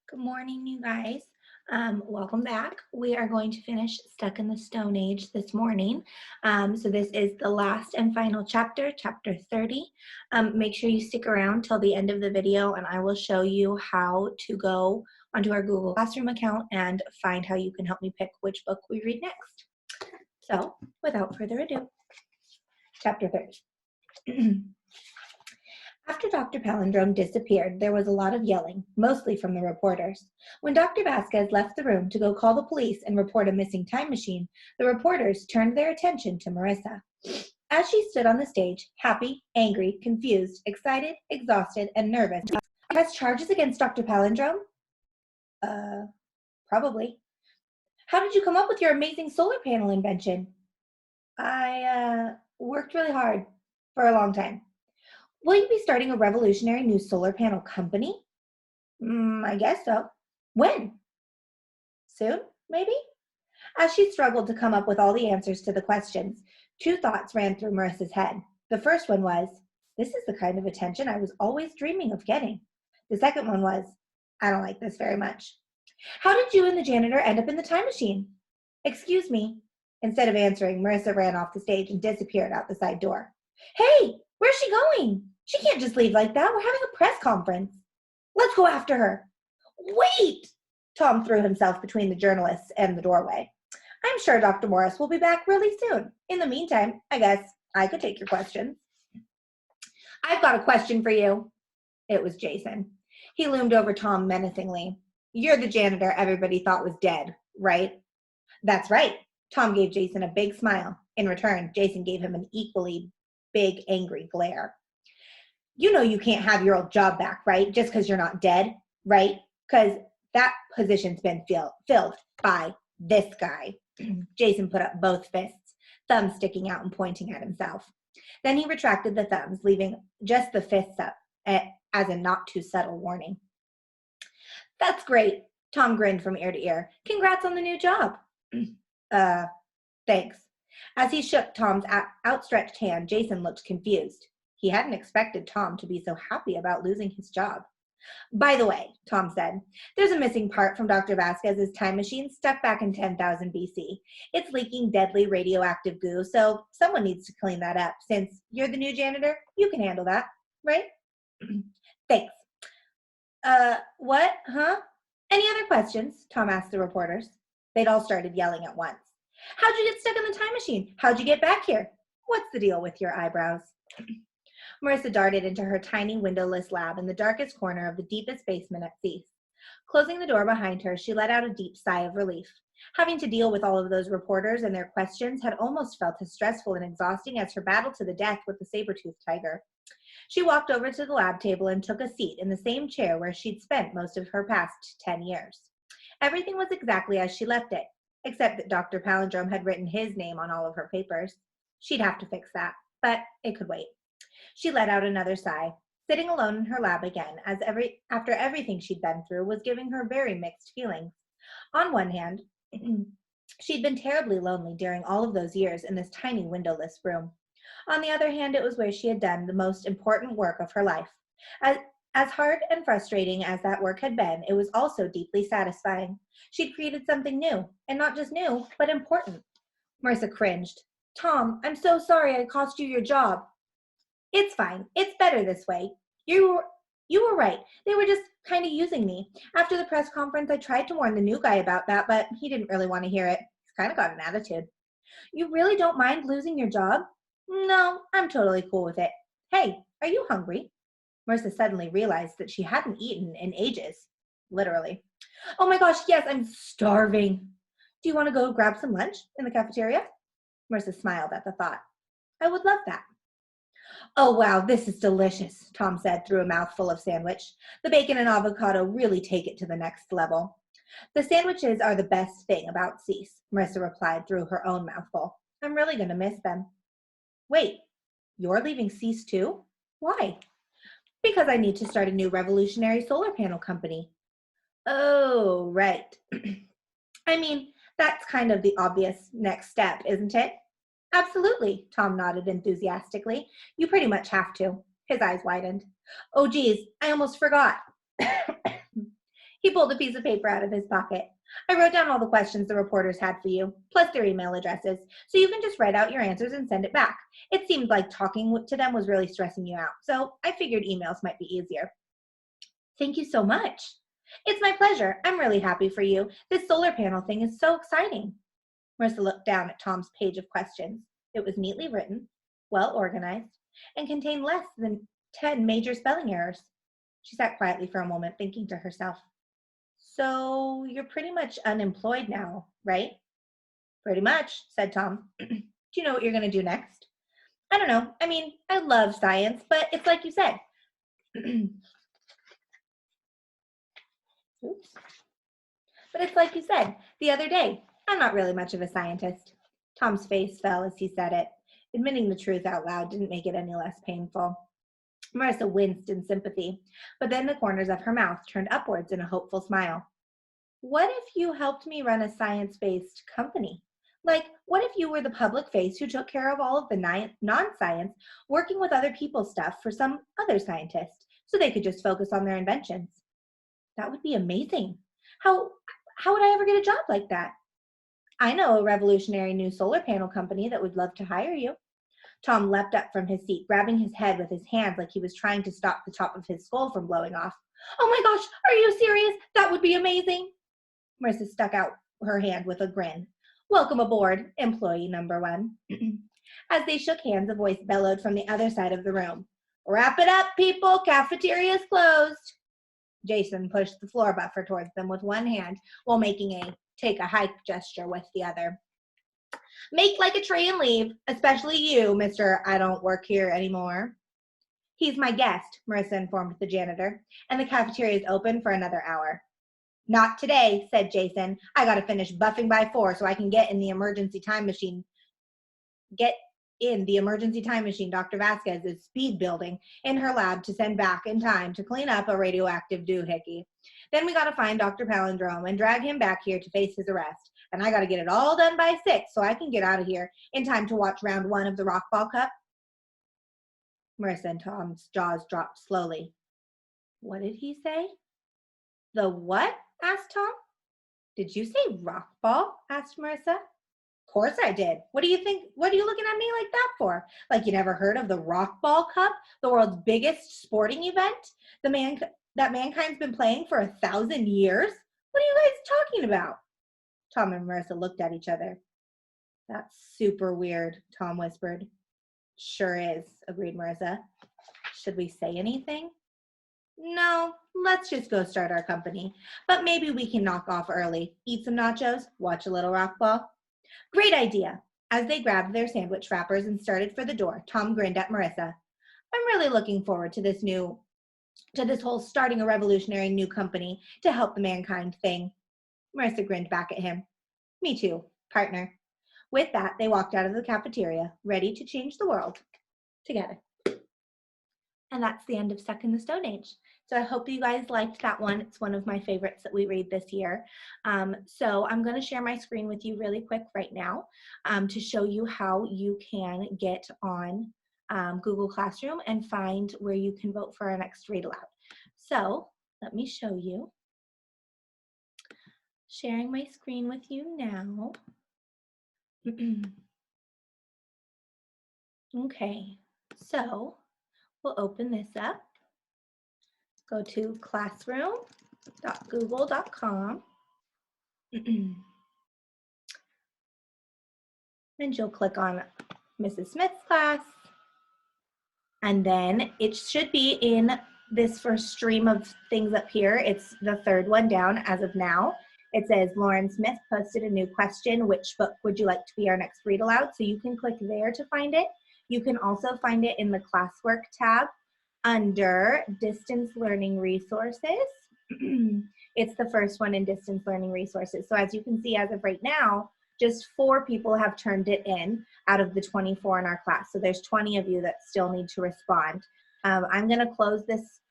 Good morning, you guys. Welcome back. We are going to finish Stuck in the Stone Age this morning. So this is the last and final chapter, chapter 30. Make sure you stick around till the end of the video and I will show you how to go onto our Google Classroom account and find how you can help me pick which book we read next. So without further ado, chapter 30. After Dr. Palindrome disappeared, there was a lot of yelling, mostly from the reporters. When Dr. Vasquez left the room to go call the police and report a missing time machine, the reporters turned their attention to Marissa. As she stood on the stage, happy, angry, confused, excited, exhausted, and nervous, press charges against Dr. Palindrome? Probably. How did you come up with your amazing solar panel invention? I worked really hard for a long time. Will you be starting a revolutionary new solar panel company? I guess so. When? Soon, maybe? As she struggled to come up with all the answers to the questions, two thoughts ran through Marissa's head. The first one was, this is the kind of attention I was always dreaming of getting. The second one was, I don't like this very much. How did you and the janitor end up in the time machine? Excuse me. Instead of answering, Marissa ran off the stage and disappeared out the side door. Hey, where's she going? She can't just leave like that. We're having a press conference. Let's go after her. Wait! Tom threw himself between the journalists and the doorway. I'm sure Dr. Morris will be back really soon. In the meantime, I guess I could take your questions. I've got a question for you. It was Jason. He loomed over Tom menacingly. You're the janitor everybody thought was dead, right? That's right. Tom gave Jason a big smile. In return, Jason gave him an equally big, angry glare. You know you can't have your old job back, right? Just because you're not dead, right? Because that position's been filled by this guy. Jason put up both fists, thumbs sticking out and pointing at himself. Then he retracted the thumbs, leaving just the fists up as a not too subtle warning. That's great. Tom grinned from ear to ear. Congrats on the new job. Thanks. As he shook Tom's outstretched hand, Jason looked confused. He hadn't expected Tom to be so happy about losing his job. By the way, Tom said, there's a missing part from Dr. Vasquez's time machine stuck back in 10,000 BC. It's leaking deadly radioactive goo, so someone needs to clean that up. Since you're the new janitor, you can handle that, right? Thanks. What? Huh? Any other questions? Tom asked the reporters. They'd all started yelling at once. How'd you get stuck in the time machine? How'd you get back here? What's the deal with your eyebrows? Marissa darted into her tiny windowless lab in the darkest corner of the deepest basement at Cease. Closing the door behind her, she let out a deep sigh of relief. Having to deal with all of those reporters and their questions had almost felt as stressful and exhausting as her battle to the death with the saber-toothed tiger. She walked over to the lab table and took a seat in the same chair where she'd spent most of her past 10 years. Everything was exactly as she left it, except that Dr. Palindrome had written his name on all of her papers. She'd have to fix that, but it could wait. She let out another sigh, sitting alone in her lab again, as after everything she'd been through was giving her very mixed feelings. On one hand, she'd been terribly lonely during all of those years in this tiny windowless room. On the other hand, it was where she had done the most important work of her life. As hard and frustrating as that work had been, it was also deeply satisfying. She'd created something new, and not just new, but important. Marissa cringed. Tom, I'm so sorry I cost you your job. It's fine. It's better this way. You were right. They were just kind of using me. After the press conference, I tried to warn the new guy about that, but he didn't really want to hear it. He's kind of got an attitude. You really don't mind losing your job? No, I'm totally cool with it. Hey, are you hungry? Marissa suddenly realized that she hadn't eaten in ages. Literally. Oh my gosh, yes, I'm starving. Do you want to go grab some lunch in the cafeteria? Marissa smiled at the thought. I would love that. Oh, wow, this is delicious, Tom said through a mouthful of sandwich. The bacon and avocado really take it to the next level. The sandwiches are the best thing about Cease, Marissa replied through her own mouthful. I'm really going to miss them. Wait, you're leaving Cease too? Why? Because I need to start a new revolutionary solar panel company. Oh, right. I mean, that's kind of the obvious next step, isn't it? Absolutely, Tom nodded enthusiastically. You pretty much have to. His eyes widened. Oh, geez, I almost forgot. He pulled a piece of paper out of his pocket. I wrote down all the questions the reporters had for you, plus their email addresses, so you can just write out your answers and send it back. It seemed like talking to them was really stressing you out, so I figured emails might be easier. Thank you so much. It's my pleasure. I'm really happy for you. This solar panel thing is so exciting. Marissa looked down at Tom's page of questions. It was neatly written, well organized, and contained less than 10 major spelling errors. She sat quietly for a moment, thinking to herself, so you're pretty much unemployed now, right? Pretty much, said Tom. Do you know what you're going to do next? I don't know. I mean, I love science, but it's like you said. Oops. But it's like you said the other day, I'm not really much of a scientist. Tom's face fell as he said it. Admitting the truth out loud didn't make it any less painful. Marissa winced in sympathy, but then the corners of her mouth turned upwards in a hopeful smile. What if you helped me run a science-based company? Like, what if you were the public face who took care of all of the non-science, working with other people's stuff for some other scientist, so they could just focus on their inventions? That would be amazing. How would I ever get a job like that? I know a revolutionary new solar panel company that would love to hire you. Tom leapt up from his seat, grabbing his head with his hands like he was trying to stop the top of his skull from blowing off. Oh my gosh, are you serious? That would be amazing. Marissa stuck out her hand with a grin. Welcome aboard, employee number one. As they shook hands, a voice bellowed from the other side of the room. Wrap it up, people. Cafeteria's closed. Jason pushed the floor buffer towards them with one hand while making a take a hike gesture with the other. Make like a tree and leave, especially you, Mr. I don't work here anymore. He's my guest, Marissa informed the janitor, and the cafeteria is open for another hour. Not today, said Jason. I gotta finish buffing by 4 so I can get in the emergency time machine. Dr. Vasquez is speed building in her lab to send back in time to clean up a radioactive doohickey. Then we gotta find Dr. Palindrome and drag him back here to face his arrest. And I gotta get it all done by 6 so I can get out of here in time to watch round 1 of the Rockball Cup. Marissa and Tom's jaws dropped slowly. What did he say? The what? Asked Tom. Did you say rockball? Asked Marissa. Of course I did. What do you think? What are you looking at me like that for? Like you never heard of the Rockball Cup, the world's biggest sporting event? That mankind's been playing for 1,000 years? What are you guys talking about? Tom and Marissa looked at each other. That's super weird, Tom whispered. Sure is, agreed Marissa. Should we say anything? No, let's just go start our company. But maybe we can knock off early, eat some nachos, watch a little rockball. Great idea. As they grabbed their sandwich wrappers and started for the door, Tom grinned at Marissa. I'm really looking forward to this whole starting a revolutionary new company to help the mankind thing. Marissa grinned back at him. Me too, partner. With that, they walked out of the cafeteria, ready to change the world together. And that's the end of Stuck in the Stone Age. So I hope you guys liked that one. It's one of my favorites that we read this year. So I'm going to share my screen with you really quick right now to show you how you can get on Google Classroom and find where you can vote for our next Read Aloud. So let me show you. Sharing my screen with you now. Okay, so we'll open this up. Go to classroom.google.com and you'll click on Mrs. Smith's class. And then it should be in this first stream of things up here. It's the third one down as of now. It says Lauren Smith posted a new question. Which book would you like to be our next read aloud? So you can click there to find it. You can also find it in the classwork tab under distance learning resources. It's the first one in distance learning resources. So as you can see, as of right now, just 4 people have turned it in out of the 24 in our class. So there's 20 of you that still need to respond. I'm gonna close this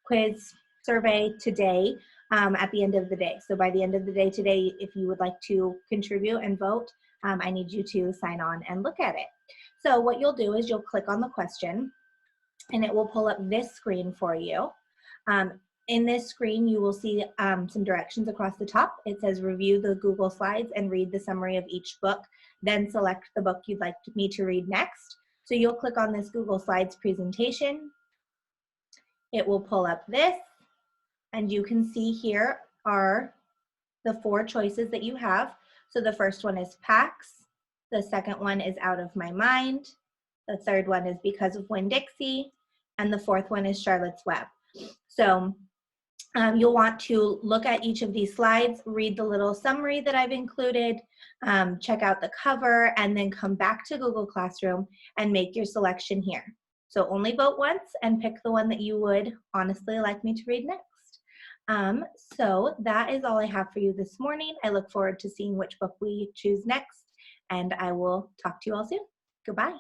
quiz survey today at the end of the day. So by the end of the day today, if you would like to contribute and vote, I need you to sign on and look at it. So what you'll do is you'll click on the question and it will pull up this screen for you. In this screen, you will see some directions across the top. It says review the Google Slides and read the summary of each book, then select the book you'd like me to read next. So you'll click on this Google Slides presentation. It will pull up this, and you can see here are the 4 choices that you have. So the first one is Pax, the second one is Out of My Mind, the third one is Because of Winn-Dixie, and the fourth one is Charlotte's Web. So you'll want to look at each of these slides, read the little summary that I've included, check out the cover, and then come back to Google Classroom and make your selection here. So only vote once and pick the one that you would honestly like me to read next. So that is all I have for you this morning. I look forward to seeing which book we choose next, and I will talk to you all soon. Goodbye.